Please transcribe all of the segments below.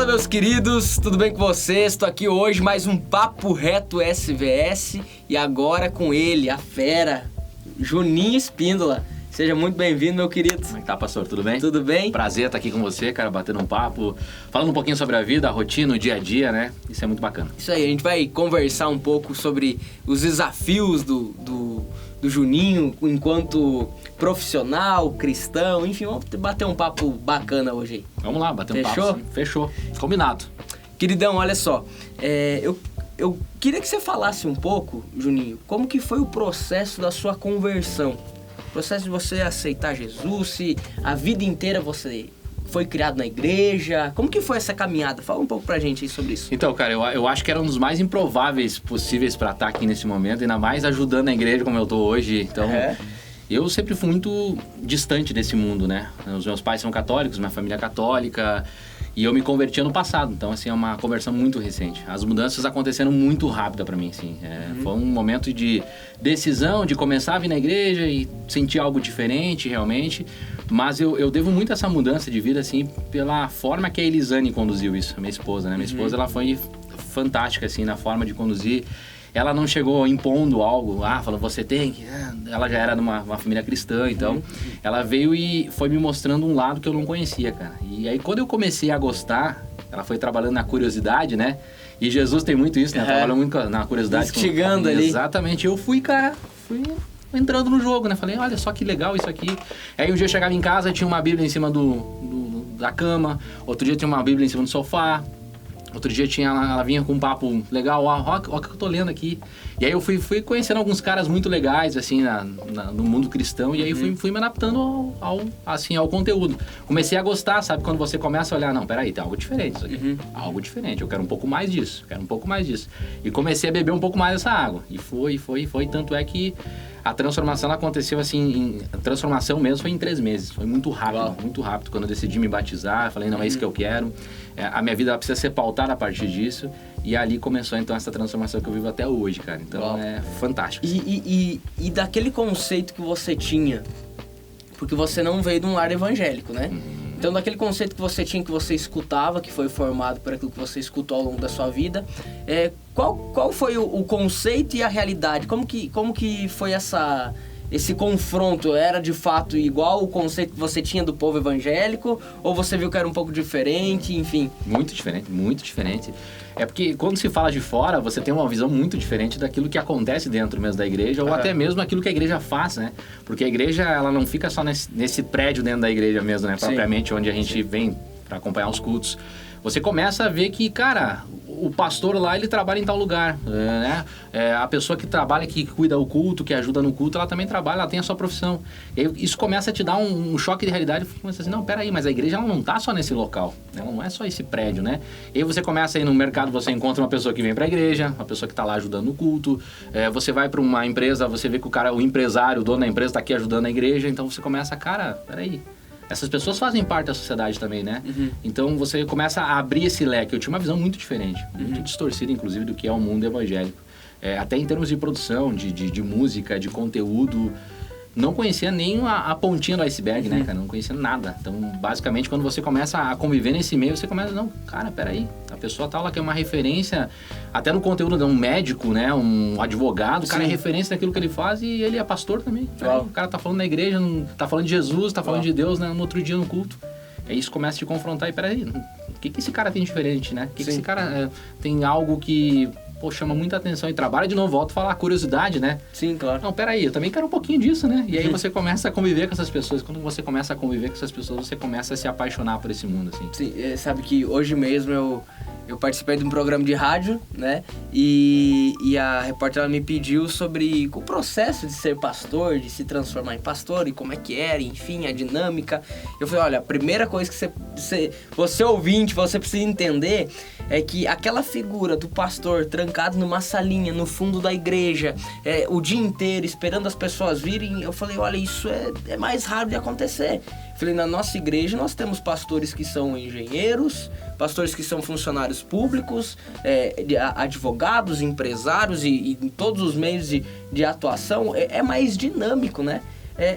Fala, meus queridos, tudo bem com vocês? Estou aqui hoje, mais um Papo Reto SVS e agora com ele, a fera, Juninho Espíndola. Seja muito bem-vindo, meu querido. Como é que tá, pastor? Tudo bem? Tudo bem? Prazer estar aqui com você, cara, batendo um papo, falando um pouquinho sobre a vida, a rotina, o dia a dia, né? Isso é muito bacana. Isso aí, a gente vai conversar um pouco sobre os desafios do Juninho enquanto profissional, cristão, enfim, vamos bater um papo bacana hoje aí. Vamos lá, bater um Fechou? papo. Sim. Fechou. Combinado. Queridão, olha só, eu queria que você falasse um pouco, Juninho, como que foi o processo da sua conversão? O processo de você aceitar Jesus, se a vida inteira você foi criado na igreja, como que foi essa caminhada? Fala um pouco pra gente aí sobre isso. Então, cara, eu acho que era um dos mais improváveis possíveis pra estar aqui nesse momento, ainda mais ajudando a igreja como eu tô hoje, então... Eu sempre fui muito distante desse mundo, né? Os meus pais são católicos, minha família é católica, e eu me converti ano passado, então, assim, é uma conversão muito recente. As mudanças aconteceram muito rápido pra mim, assim. Foi um momento de decisão, de começar a vir na igreja e sentir algo diferente, realmente. Mas eu devo muito a essa mudança de vida, assim, pela forma que a Elisane conduziu isso, a minha esposa, né? Minha esposa, ela foi fantástica, assim, na forma de conduzir. Ela não chegou impondo algo, falou, você tem que... Ela já era de uma família cristã, então... Ela veio e foi me mostrando um lado que eu não conhecia, cara. E aí, quando eu comecei a gostar, ela foi trabalhando na curiosidade, né? E Jesus tem muito isso, né? Trabalhou muito na curiosidade. Instigando ali. Exatamente. Eu fui entrando no jogo, né? Falei, olha só que legal isso aqui. Aí um dia eu chegava em casa, tinha uma Bíblia em cima da cama. Outro dia tinha uma Bíblia em cima do sofá. Outro dia ela vinha com um papo legal, ó o que eu tô lendo aqui. E aí eu fui conhecendo alguns caras muito legais, assim, no mundo cristão. E aí fui me adaptando ao conteúdo. Comecei a gostar, sabe? Quando você começa a olhar, não, peraí, tem algo diferente isso aqui. Algo diferente, eu quero um pouco mais disso, E comecei a beber um pouco mais dessa água. E foi. Tanto é que a transformação ela aconteceu assim, a transformação mesmo foi em 3 meses. Foi muito rápido, muito rápido. Quando eu decidi me batizar, eu falei, não, é isso que eu quero. A minha vida precisa ser pautada a partir disso. E ali começou, então, essa transformação que eu vivo até hoje, cara. Então, é fantástico. E daquele conceito que você tinha, porque você não veio de um lar evangélico, né? Então, daquele conceito que você tinha, que você escutava, que foi formado por aquilo que você escutou ao longo da sua vida, qual foi o conceito e a realidade? Como que foi esse confronto? Era de fato igual o conceito que você tinha do povo evangélico? Ou você viu que era um pouco diferente, enfim? Muito diferente. É porque quando se fala de fora, você tem uma visão muito diferente daquilo que acontece dentro mesmo da igreja, ou até mesmo aquilo que a igreja faz, né? Porque a igreja, ela não fica só nesse prédio dentro da igreja mesmo, né? Propriamente, onde a gente vem para acompanhar os cultos. Você começa a ver que, cara, o pastor lá, ele trabalha em tal lugar, né? A pessoa que trabalha, que cuida do culto, que ajuda no culto, ela também trabalha, ela tem a sua profissão. E aí, isso começa a te dar um choque de realidade. Você começa assim, não, peraí, mas a igreja ela não tá só nesse local, né? Ela não é só esse prédio, né? E aí você começa a ir no mercado, você encontra uma pessoa que vem pra igreja, uma pessoa que tá lá ajudando no culto. Você vai pra uma empresa, você vê que o empresário, o dono da empresa tá aqui ajudando a igreja. Então você começa, cara, peraí. Essas pessoas fazem parte da sociedade também, né? Então você começa a abrir esse leque. Eu tinha uma visão muito diferente, muito distorcida, inclusive, do que é o mundo evangélico. Até em termos de produção, de música, de conteúdo. Não conhecia nem a pontinha do iceberg, né, cara? Não conhecia nada. Então, basicamente, quando você começa a conviver nesse meio, você começa, não, cara, peraí. A pessoa tal lá que é uma referência, até no conteúdo de um médico, né? Um advogado, o cara é referência naquilo que ele faz e ele é pastor também. O cara tá falando na igreja, tá falando de Jesus, tá falando de Deus, né? No outro dia no culto. Aí isso começa a te confrontar e peraí, o que esse cara tem diferente, né? O que esse cara tem algo que... chama muita atenção e trabalha de novo, volto a falar, curiosidade, né? Sim, claro. Não, peraí, eu também quero um pouquinho disso, né? E aí você começa a conviver com essas pessoas. Quando você começa a conviver com essas pessoas, você começa a se apaixonar por esse mundo, assim. Sim, sabe que hoje mesmo eu participei de um programa de rádio, né? E a repórter ela me pediu sobre o processo de ser pastor, de se transformar em pastor e como é que era, enfim, a dinâmica. Eu falei, olha, a primeira coisa que você ouvinte, você precisa entender é que aquela figura do pastor trancado numa salinha no fundo da igreja, o dia inteiro esperando as pessoas virem, eu falei, olha, isso é mais raro de acontecer. Falei, na nossa igreja nós temos pastores que são engenheiros, pastores que são funcionários públicos, advogados, empresários e em todos os meios de atuação. É mais dinâmico, né?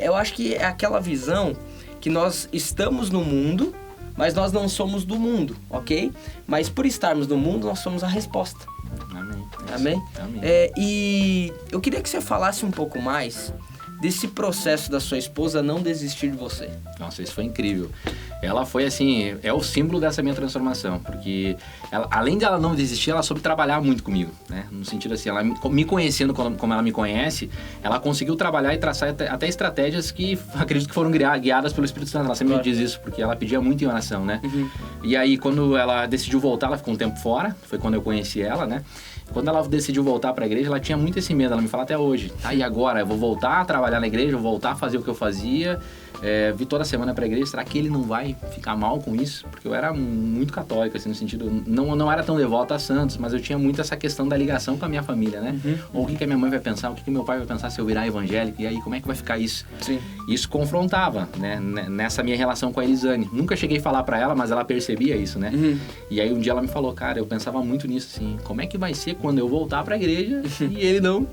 Eu acho que é aquela visão que nós estamos no mundo, mas nós não somos do mundo, ok? Mas por estarmos no mundo, nós somos a resposta. Amém. Amém? Amém. E eu queria que você falasse um pouco mais desse processo da sua esposa não desistir de você. Nossa, isso foi incrível. Ela foi assim, é o símbolo dessa minha transformação, porque ela, além de ela não desistir, ela soube trabalhar muito comigo, né? No sentido assim, ela me conhecendo como ela me conhece, ela conseguiu trabalhar e traçar até estratégias que acredito que foram guiadas pelo Espírito Santo. Ela sempre me diz isso, porque ela pedia muito em oração, né? E aí, quando ela decidiu voltar, ela ficou um tempo fora, foi quando eu conheci ela, né? Quando ela decidiu voltar para a igreja, ela tinha muito esse medo, ela me fala até hoje. E agora? Eu vou voltar a trabalhar na igreja, vou voltar a fazer o que eu fazia, vi toda semana para a igreja, será que ele não vai ficar mal com isso? Porque eu era muito católico, assim, no sentido, não era tão devoto a santos, mas eu tinha muito essa questão da ligação com a minha família, né? Ou o que a minha mãe vai pensar, o que meu pai vai pensar se eu virar evangélico, e aí como é que vai ficar isso? Sim. Isso confrontava, né? Nessa minha relação com a Elisane. Nunca cheguei a falar para ela, mas ela percebia isso, né? E aí um dia ela me falou, cara, eu pensava muito nisso, assim, como é que vai ser quando eu voltar para a igreja e ele não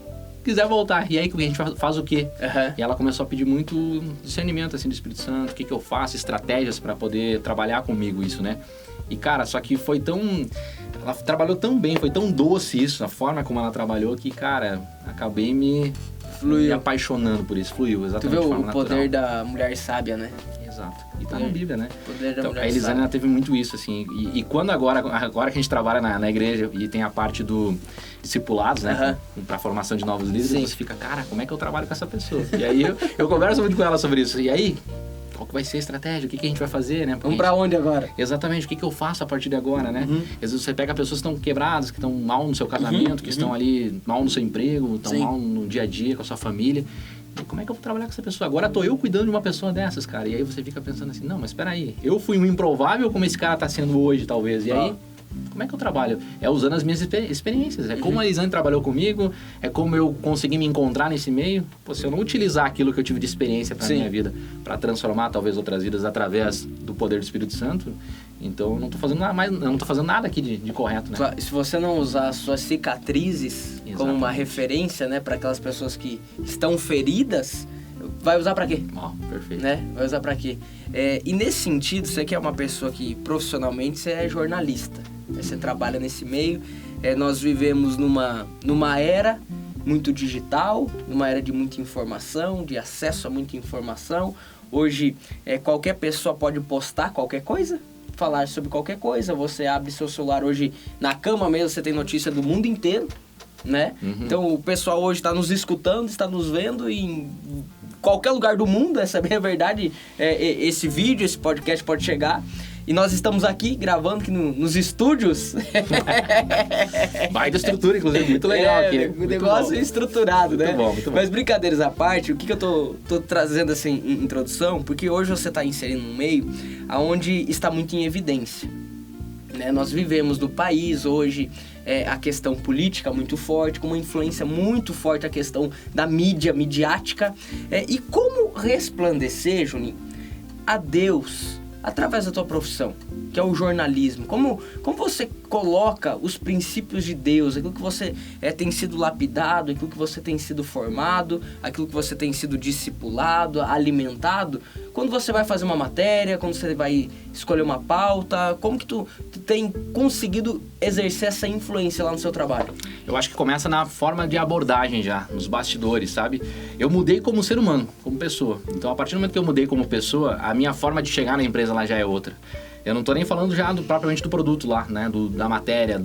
quiser voltar? E aí a gente faz o quê? E ela começou a pedir muito discernimento, assim, do Espírito Santo, o que eu faço, estratégias para poder trabalhar comigo isso, né? E, cara, só que foi tão... Ela trabalhou tão bem, foi tão doce isso, a forma como ela trabalhou, que, cara, acabei me apaixonando por isso. Fluiu, exatamente. Tu de vê forma o poder natural. da mulher sábia, né? Exato. E tá na Bíblia, né? Poder da Então, mulher a Elisane, sábia. ela teve muito isso, assim. E quando agora que a gente trabalha na igreja e tem a parte do discipulados, né? Pra formação de novos líderes, Sim. você fica, cara, como é que eu trabalho com essa pessoa? E aí eu converso muito com ela sobre isso. E aí, qual que vai ser a estratégia? O que a gente vai fazer, né? Vamos pra onde agora? Exatamente, o que eu faço a partir de agora, né? Às vezes você pega pessoas que estão quebradas, que estão mal no seu casamento, que estão ali mal no seu emprego, estão mal no dia a dia com a sua família. E como é que eu vou trabalhar com essa pessoa? Agora tô eu cuidando de uma pessoa dessas, cara. E aí você fica pensando assim, não, mas espera aí, eu fui um improvável como esse cara tá sendo hoje, talvez. E aí, como é que eu trabalho? É usando as minhas experiências. É como a Elisane trabalhou comigo, é como eu consegui me encontrar nesse meio. Pô, se eu não utilizar aquilo que eu tive de experiência pra minha vida, para transformar talvez outras vidas através do poder do Espírito Santo, então eu não tô fazendo nada mais, eu não tô fazendo nada aqui de correto, né? Se você não usar as suas cicatrizes como uma referência, né, para aquelas pessoas que estão feridas, vai usar pra quê? Perfeito. Né? Vai usar pra quê? E nesse sentido, você que é uma pessoa que profissionalmente você é jornalista, né? Você trabalha nesse meio, nós vivemos numa era muito digital, numa era de muita informação, de acesso a muita informação. Hoje, qualquer pessoa pode postar qualquer coisa, falar sobre qualquer coisa. Você abre seu celular hoje, na cama mesmo, você tem notícia do mundo inteiro, né? Então, o pessoal hoje está nos escutando, está nos vendo em qualquer lugar do mundo, essa é bem a verdade. Esse vídeo, esse podcast pode chegar. E nós estamos aqui gravando aqui nos estúdios. Baita estrutura, inclusive, muito legal aqui. O negócio estruturado, muito né? Bom, muito bom. Mas brincadeiras à parte, o que eu tô trazendo assim em introdução? Porque hoje você está inserindo um meio onde está muito em evidência. Né? Nós vivemos no país hoje a questão política muito forte, com uma influência muito forte a questão da mídia, midiática. E como resplandecer, Juninho, a Deus através da tua profissão, que é o jornalismo? Como você coloca os princípios de Deus, aquilo que você tem sido lapidado, aquilo que você tem sido formado, aquilo que você tem sido discipulado, alimentado, quando você vai fazer uma matéria, quando você vai escolher uma pauta, como que tu tem conseguido exercer essa influência lá no seu trabalho? Eu acho que começa na forma de abordagem já, nos bastidores, sabe? Eu mudei como ser humano, como pessoa. Então, a partir do momento que eu mudei como pessoa, a minha forma de chegar na empresa lá já é outra. Eu não tô nem falando já propriamente do produto lá, né? Da matéria,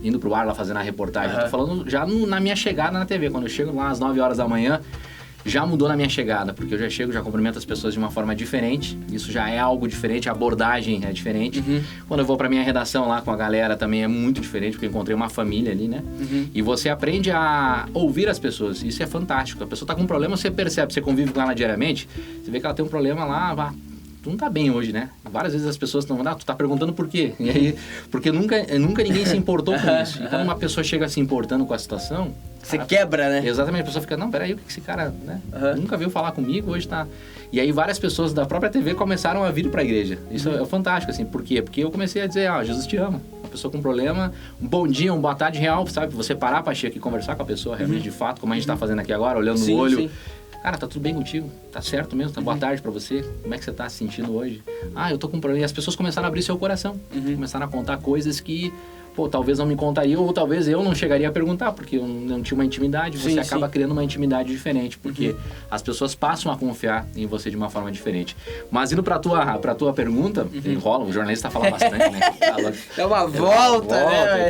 indo pro ar lá fazendo a reportagem. Eu tô falando já na minha chegada na TV. Quando eu chego lá às 9 horas da manhã, já mudou na minha chegada, porque eu já chego, já cumprimento as pessoas de uma forma diferente. Isso já é algo diferente, a abordagem é diferente. Quando eu vou pra minha redação lá com a galera também é muito diferente, porque eu encontrei uma família ali, né? E você aprende a ouvir as pessoas, isso é fantástico. A pessoa tá com um problema, você percebe, você convive com ela diariamente, você vê que ela tem um problema lá, tu não tá bem hoje, né? Várias vezes as pessoas estão tu tá perguntando por quê? E aí, porque nunca ninguém se importou com isso. E quando uma pessoa chega se importando com a situação... Você quebra, né? Exatamente, a pessoa fica, não, peraí, o que esse cara, né? Nunca veio falar comigo, hoje tá... E aí várias pessoas da própria TV começaram a vir pra igreja. Isso é fantástico, assim. Por quê? Porque eu comecei a dizer, Jesus te ama. Uma pessoa com problema, um bom dia, uma boa tarde real, sabe? Você parar pra aqui e conversar com a pessoa realmente, de fato, como a gente tá fazendo aqui agora, olhando no olho. Cara, tá tudo bem contigo? Tá certo mesmo? Tá boa tarde pra você? Como é que você tá se sentindo hoje? Ah, eu tô com um problema. E as pessoas começaram a abrir seu coração. Começaram a contar coisas que, pô, talvez não me contariam, ou talvez eu não chegaria a perguntar, porque eu não tinha uma intimidade. Você acaba criando uma intimidade diferente, porque as pessoas passam a confiar em você de uma forma diferente. Mas indo pra tua pergunta, enrola, o jornalista fala bastante, né? Dá uma volta, né?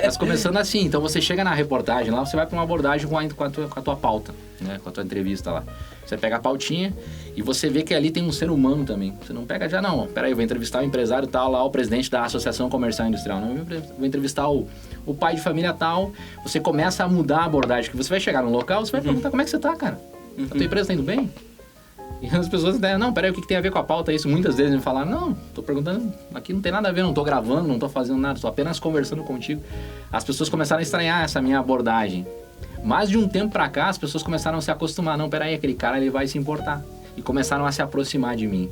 Mas começando assim, então você chega na reportagem lá, você vai pra uma abordagem com a tua pauta, né? Com a tua entrevista lá. Você pega a pautinha e você vê que ali tem um ser humano também. Você não pega já, não, peraí, eu vou entrevistar o empresário tal lá, o presidente da Associação Comercial e Industrial. Não, eu vou entrevistar o pai de família tal. Você começa a mudar a abordagem, que você vai chegar no local, você vai perguntar como é que você tá, cara? A tua empresa tá indo bem? E as pessoas dizem, não, peraí, o que tem a ver com a pauta? Isso muitas vezes me falaram, não, tô perguntando, aqui não tem nada a ver, não tô gravando, não tô fazendo nada, tô apenas conversando contigo. As pessoas começaram a estranhar essa minha abordagem. Mas de um tempo pra cá, as pessoas começaram a se acostumar. Não, peraí, aquele cara ele vai se importar. E começaram a se aproximar de mim.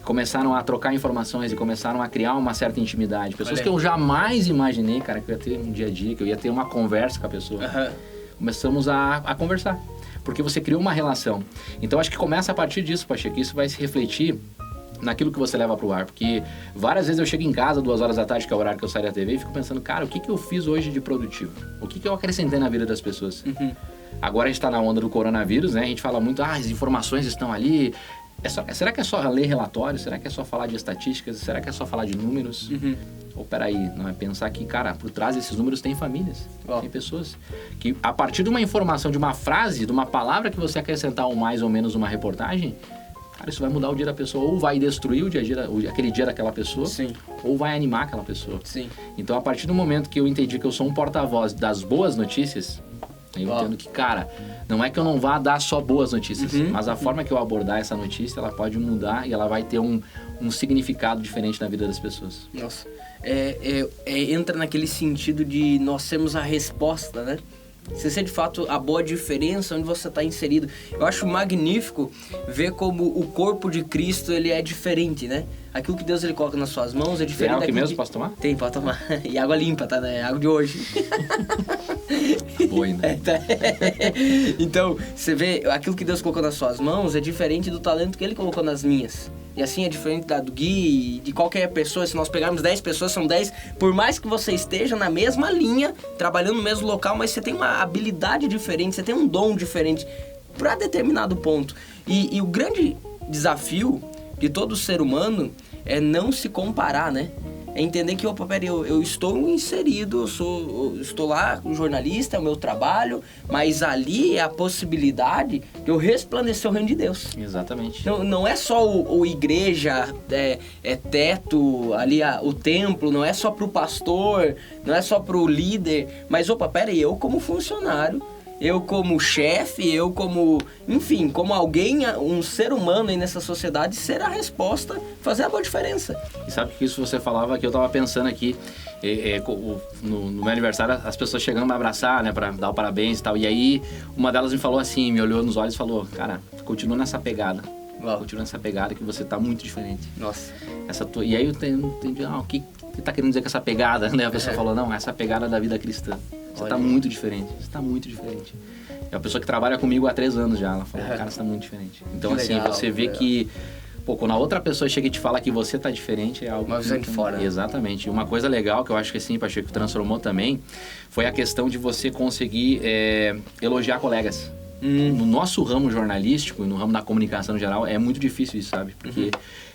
Começaram a trocar informações e começaram a criar uma certa intimidade. Pessoas que eu jamais imaginei, cara, que eu ia ter um dia a dia, que eu ia ter uma conversa com a pessoa. Começamos a conversar. Porque você criou uma relação. Então, acho que começa a partir disso, Pacheco. Isso vai se refletir naquilo que você leva pro ar. Porque várias vezes eu chego em casa 2 horas da tarde, que é o horário que eu saio da TV, e fico pensando, cara, o que eu fiz hoje de produtivo? O que eu acrescentei na vida das pessoas? Agora a gente tá na onda do coronavírus, né? A gente fala muito, as informações estão ali. Será que é só ler relatórios? Será que é só falar de estatísticas? Será que é só falar de números? Ou peraí, não é pensar que, cara, por trás desses números tem famílias, tem pessoas que a partir de uma informação, de uma frase, de uma palavra que você acrescentar ou mais ou menos uma reportagem, cara, isso vai mudar o dia da pessoa, ou vai destruir aquele dia daquela pessoa, ou vai animar aquela pessoa. Então, a partir do momento que eu entendi que eu sou um porta-voz das boas notícias, eu entendo que, cara, não é que eu não vá dar só boas notícias, mas a forma que eu abordar essa notícia, ela pode mudar e ela vai ter um significado diferente na vida das pessoas. Nossa, entra naquele sentido de nós sermos a resposta, né? Você ser de fato a boa diferença onde você está inserido. Eu acho magnífico ver como o corpo de Cristo ele é diferente, né? Aquilo que Deus ele coloca nas suas mãos é diferente. Tem água aqui mesmo? Posso tomar? Tem, pode tomar. E água limpa, tá? Né? Água de hoje. Boa ainda. Então, você vê, aquilo que Deus colocou nas suas mãos é diferente do talento que Ele colocou nas minhas. E assim é diferente do Gui e de qualquer pessoa. Se nós pegarmos 10 pessoas, são 10. Por mais que você esteja na mesma linha, trabalhando no mesmo local, mas você tem uma habilidade diferente, você tem um dom diferente para determinado ponto. E o grande desafio de todo ser humano é não se comparar, né? É entender que, eu estou inserido, eu estou lá como jornalista, é o meu trabalho, mas ali é a possibilidade de eu resplandecer o reino de Deus. Exatamente. Não é só o igreja, teto, ali o templo, não é só pro pastor, não é só pro líder, mas eu como funcionário, eu como chefe, eu como, enfim, como alguém, um ser humano aí nessa sociedade, ser a resposta, fazer a boa diferença. E sabe que isso você falava que eu tava pensando aqui, no meu aniversário, as pessoas chegando me abraçar, né, pra dar o parabéns e tal, e aí uma delas me falou assim, me olhou nos olhos e falou, cara, continua nessa pegada. Continua nessa pegada que você tá muito diferente. Nossa. E aí eu entendi, o que tá querendo dizer com essa pegada, né? A pessoa falou, não, essa pegada da vida cristã. Você tá muito diferente, você tá muito diferente. É uma pessoa que trabalha comigo há 3 anos já, ela falou, cara, você tá muito diferente. Então, que assim, legal, você vê que, quando a outra pessoa chega e te fala que você tá diferente, é algo... Uma visão de fora. Né? Exatamente. Uma coisa legal que eu acho que assim, Pacheco, transformou também, foi a questão de você conseguir elogiar colegas. No nosso ramo jornalístico e no ramo da comunicação em geral, é muito difícil isso, sabe? Porque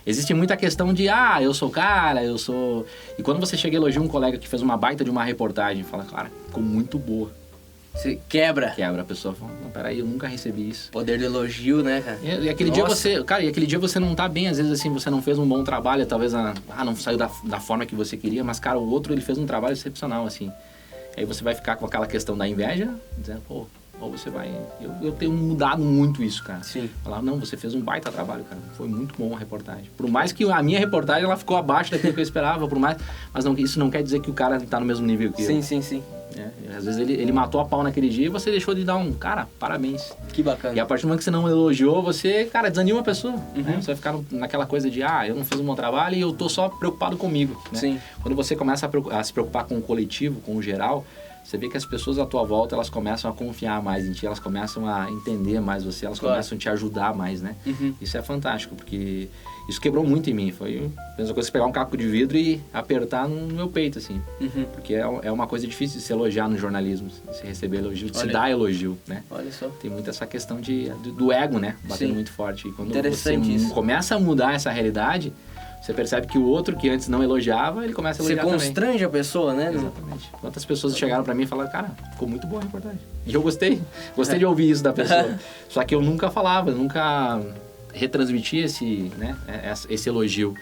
existe muita questão de, eu sou cara, eu sou... E quando você chega e elogia um colega que fez uma baita de uma reportagem, fala, cara, ficou muito boa. Você quebra. A pessoa fala, não, peraí, eu nunca recebi isso. Poder do elogio, né, cara? E aquele dia você não tá bem, às vezes assim, você não fez um bom trabalho, talvez não saiu da forma que você queria, mas, cara, o outro, ele fez um trabalho excepcional, assim. Aí você vai ficar com aquela questão da inveja, dizendo, ou você vai... Eu tenho mudado muito isso, cara. Sim. Falar, não, você fez um baita trabalho, cara. Foi muito bom a reportagem. Por mais que a minha reportagem, ela ficou abaixo daquilo que eu esperava, mas isso não quer dizer que o cara tá no mesmo nível que eu. Sim. Às vezes ele matou a pau naquele dia e você deixou de dar cara, parabéns. Que bacana. E a partir do momento que você não elogiou, você, cara, desanima a pessoa. Né? Você vai ficar naquela coisa de, eu não fiz um bom trabalho e eu tô só preocupado comigo. Né? Sim. Quando você começa a se preocupar com o coletivo, com o geral, você vê que as pessoas à tua volta, elas começam a confiar mais em ti, elas começam a entender mais você, elas começam a te ajudar mais, né? Isso é fantástico, porque isso quebrou muito em mim. Foi a mesma coisa que pegar um caco de vidro e apertar no meu peito, assim. Porque é uma coisa difícil de se elogiar no jornalismo, de se receber elogio, de se dar elogio, né? Olha só. Tem muito essa questão do ego, né? Batendo muito forte. E quando você começa a mudar essa realidade, você percebe que o outro que antes não elogiava, ele começa a elogiar também. Você constrange a pessoa, né? Exatamente. Quantas pessoas chegaram pra mim e falaram, cara, ficou muito boa a reportagem. E eu gostei de ouvir isso da pessoa. Só que eu nunca falava, nunca retransmitia esse elogio.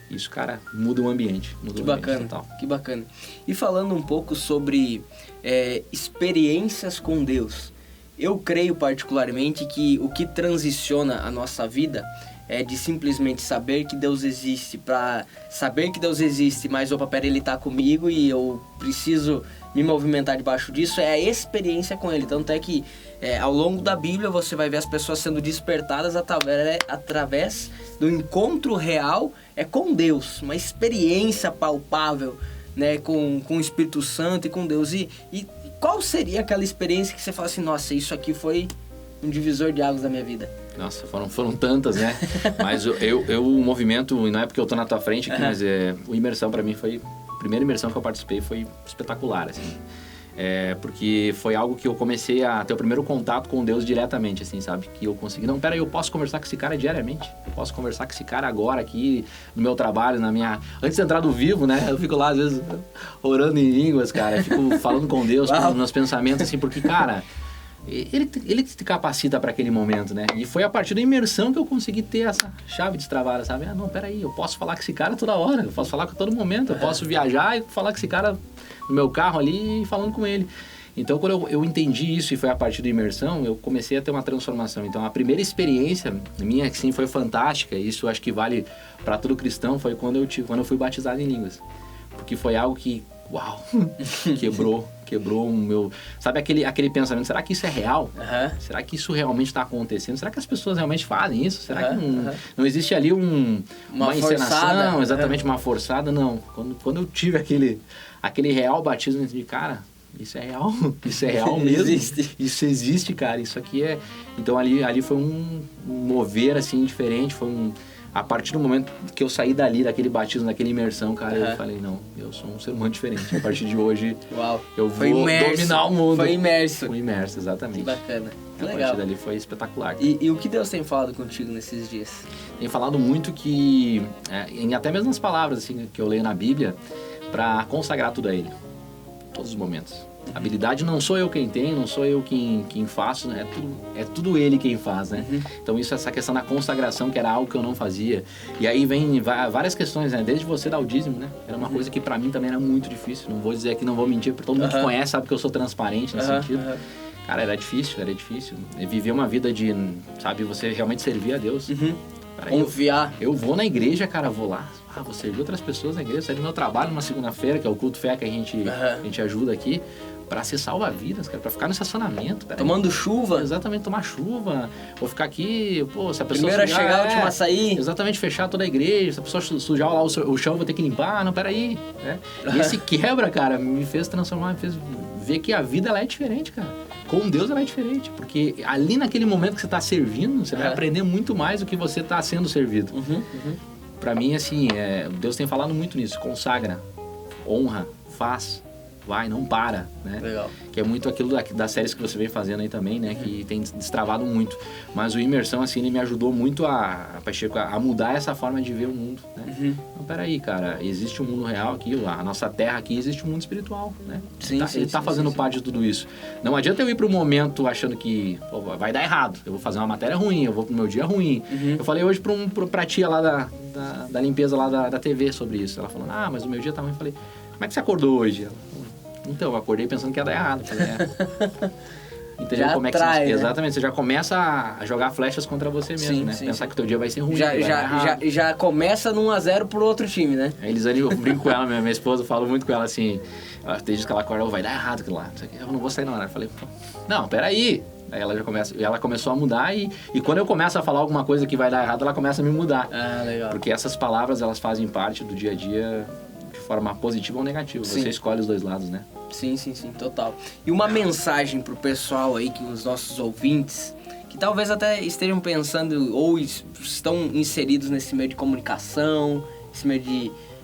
Isso, cara, muda o ambiente. Muda o ambiente total. Que bacana. E falando um pouco sobre experiências com Deus, eu creio particularmente que o que transiciona a nossa vida é de simplesmente saber que Deus existe, para saber que Deus existe, mas o papel ele tá comigo e eu preciso me movimentar debaixo disso, é a experiência com ele. Tanto é que ao longo da Bíblia você vai ver as pessoas sendo despertadas através do encontro real com Deus, uma experiência palpável, né, com o Espírito Santo e com Deus. E qual seria aquela experiência que você fala assim, nossa, isso aqui foi um divisor de águas da minha vida? Nossa, foram tantas, né? Mas o movimento, e não é porque eu tô na tua frente aqui, mas o imersão pra mim foi... A primeira imersão que eu participei foi espetacular, assim. Porque foi algo que eu comecei a ter o primeiro contato com Deus diretamente, assim, sabe? Que eu consegui... Não, peraí, eu posso conversar com esse cara diariamente? Eu posso conversar com esse cara agora aqui, no meu trabalho, na minha... Antes de entrar do vivo, né? Eu fico lá, às vezes, orando em línguas, cara. Eu fico falando com Deus, com meus pensamentos, assim, porque, cara... Ele te capacita para aquele momento, né? E foi a partir da imersão que eu consegui ter essa chave destravada, sabe? Ah, não, peraí, eu posso falar com esse cara toda hora, eu posso falar com todo momento, eu posso viajar e falar com esse cara no meu carro ali e falando com ele. Então, quando eu entendi isso e foi a partir da imersão, eu comecei a ter uma transformação. Então, a primeira experiência minha, que sim, foi fantástica, e isso acho que vale para todo cristão, foi quando eu fui batizado em línguas. Porque foi algo que, uau, quebrou o meu... Sabe aquele pensamento, será que isso é real? Será que isso realmente está acontecendo? Será que as pessoas realmente fazem isso? Será que não existe ali uma encenação? Forçada, exatamente, uma forçada? Não. Quando eu tive aquele real batismo, eu disse, cara, isso é real? Isso é real mesmo? Isso existe, cara. Isso aqui é... Então ali foi um mover, assim, diferente, foi A partir do momento que eu saí daquele batismo, daquela imersão, cara, eu falei, não, eu sou um ser humano diferente. A partir de hoje, eu vou dominar o mundo. Foi imerso. Foi imerso, exatamente. Que bacana. Que legal. A partir dali foi espetacular. E o que Deus tem falado contigo nesses dias? Tem falado muito que, até mesmo nas palavras assim, que eu leio na Bíblia, para consagrar tudo a Ele. Todos os momentos. A habilidade não sou eu quem tem, não sou eu quem faço, né? É tudo Ele quem faz, né? Então essa questão da consagração, que era algo que eu não fazia. E aí vem várias questões, né? Desde você dar o dízimo, né? Era uma coisa que pra mim também era muito difícil. Não vou dizer aqui, não vou mentir, porque todo mundo que conhece sabe que eu sou transparente nesse sentido. Cara, era difícil. Viver uma vida de, sabe, você realmente servir a Deus. Cara, confiar. Eu vou na igreja, cara, vou lá. Vou servir outras pessoas na igreja. Sair do meu trabalho numa segunda-feira, que é o culto fé que a gente ajuda aqui. Pra ser salva-vidas, cara, pra ficar no estacionamento. Tomando chuva. Exatamente, tomar chuva. Ou ficar aqui, pô, se a pessoa primeiro a chegar, a última a sair. Exatamente, fechar toda a igreja. Se a pessoa sujar lá o chão, eu vou ter que limpar. Não, peraí. Né? E esse quebra, cara, me fez transformar, me fez ver que a vida, ela é diferente, cara. Com Deus, ela é diferente. Porque ali naquele momento que você tá servindo, você vai aprender muito mais do que você tá sendo servido. Pra mim, assim, Deus tem falado muito nisso. Consagra, honra, faz. Vai, não para, né? Legal. Que é muito aquilo das séries que você vem fazendo aí também, né? Que tem destravado muito. Mas o Imersão, assim, ele me ajudou muito a mudar essa forma de ver o mundo, né? Então, peraí, cara, existe um mundo real aqui, a nossa terra aqui, existe um mundo espiritual, né? Ele tá fazendo parte de tudo isso. Não adianta eu ir pro momento achando que, pô, vai dar errado. Eu vou fazer uma matéria ruim, eu vou pro meu dia ruim. Eu falei hoje pra tia lá da limpeza lá da TV sobre isso. Ela falou, mas o meu dia tá ruim. Eu falei, como é que você acordou hoje? Ela, então, eu acordei pensando que ia dar errado. Falei, Entendeu? Já como é que atrai, você... né? Exatamente, você já começa a jogar flechas contra você mesmo, né? Pensar que o teu dia vai ser ruim. Já começa no 1-0 pro outro time, né? A Elisane, eu brinco com ela, minha esposa, eu falo muito com ela assim, tem dias que ela acorda, vai dar errado aquilo lá, eu não vou sair na hora. Eu falei, não, peraí. Aí ela começou a mudar e quando eu começo a falar alguma coisa que vai dar errado, ela começa a me mudar. Legal. Porque essas palavras, elas fazem parte do dia a dia de forma positiva ou negativa. Sim. Você escolhe os dois lados, né? Sim, total. E uma mensagem pro pessoal aí, que os nossos ouvintes, que talvez até estejam pensando ou estão inseridos nesse meio de comunicação, esse meio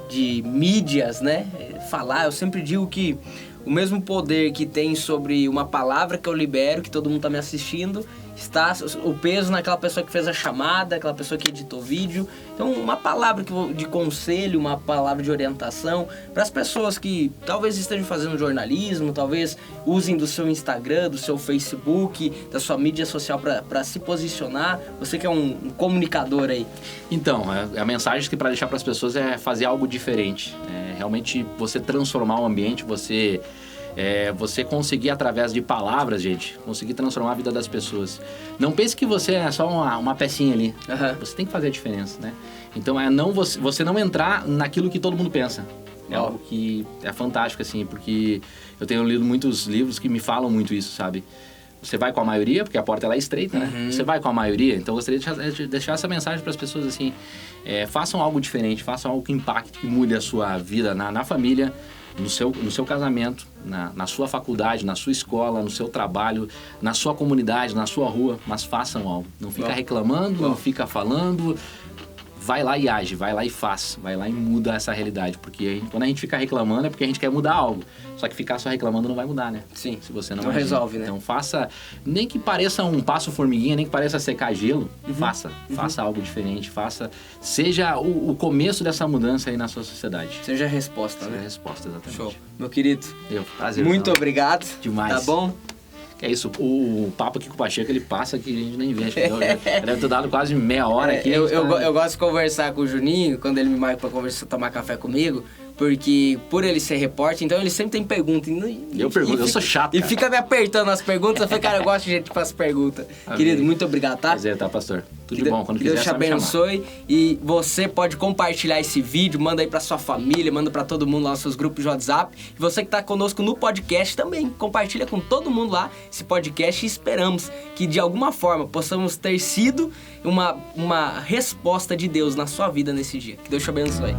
de mídias, né? Falar, eu sempre digo que o mesmo poder que tem sobre uma palavra que eu libero, que todo mundo tá me assistindo, está o peso naquela pessoa que fez a chamada, aquela pessoa que editou o vídeo. Então, uma palavra de conselho, uma palavra de orientação para as pessoas que talvez estejam fazendo jornalismo, talvez usem do seu Instagram, do seu Facebook, da sua mídia social para se posicionar. Você que é um comunicador aí. Então, a mensagem que para deixar para as pessoas é fazer algo diferente. Realmente você transformar o ambiente, você conseguir através de palavras, gente, conseguir transformar a vida das pessoas. Não pense que você é só uma pecinha ali. Uhum. Você tem que fazer a diferença, né? Então você não entrar naquilo que todo mundo pensa. É algo que é fantástico, assim, porque eu tenho lido muitos livros que me falam muito isso, sabe? Você vai com a maioria, porque a porta ela é estreita, né? Uhum. Você vai com a maioria, então eu gostaria de deixar essa mensagem para as pessoas, assim, façam algo diferente, façam algo que impacte, que mude a sua vida na família, no seu casamento, na sua faculdade, na sua escola, no seu trabalho, na sua comunidade, na sua rua, mas façam algo. Não fica reclamando, não fica falando. Vai lá e age, vai lá e faz, vai lá e muda essa realidade. Porque quando a gente fica reclamando é porque a gente quer mudar algo. Só que ficar só reclamando não vai mudar, né? Sim. Se você não agir. Resolve, né? Então faça, nem que pareça um passo formiguinha, nem que pareça secar gelo, faça algo diferente, seja o começo dessa mudança aí na sua sociedade. Seja a resposta, Seja né? a resposta, exatamente. Show. Meu querido, prazer. muito obrigado. Demais. Tá bom? É isso, o papo aqui com o Pacheco, ele passa que a gente nem vê. Acho que deve ter dado quase meia hora aqui. Eu gosto de conversar com o Juninho, quando ele me marca pra conversar, tomar café comigo, porque por ele ser repórter, então ele sempre tem pergunta. Eu pergunto, eu sou chato, E cara. fica me apertando as perguntas, eu falei, cara, eu gosto de gente que faz pergunta. Querido, muito obrigado, tá? Prazer, tá, pastor? Tudo de bom, quando quiser, Deus te só me chamar. abençoe. E você pode compartilhar esse vídeo, manda aí pra sua família, manda pra todo mundo lá nos seus grupos de WhatsApp. E você que tá conosco no podcast também, compartilha com todo mundo lá esse podcast e esperamos que de alguma forma possamos ter sido uma resposta de Deus na sua vida nesse dia. Que Deus te abençoe.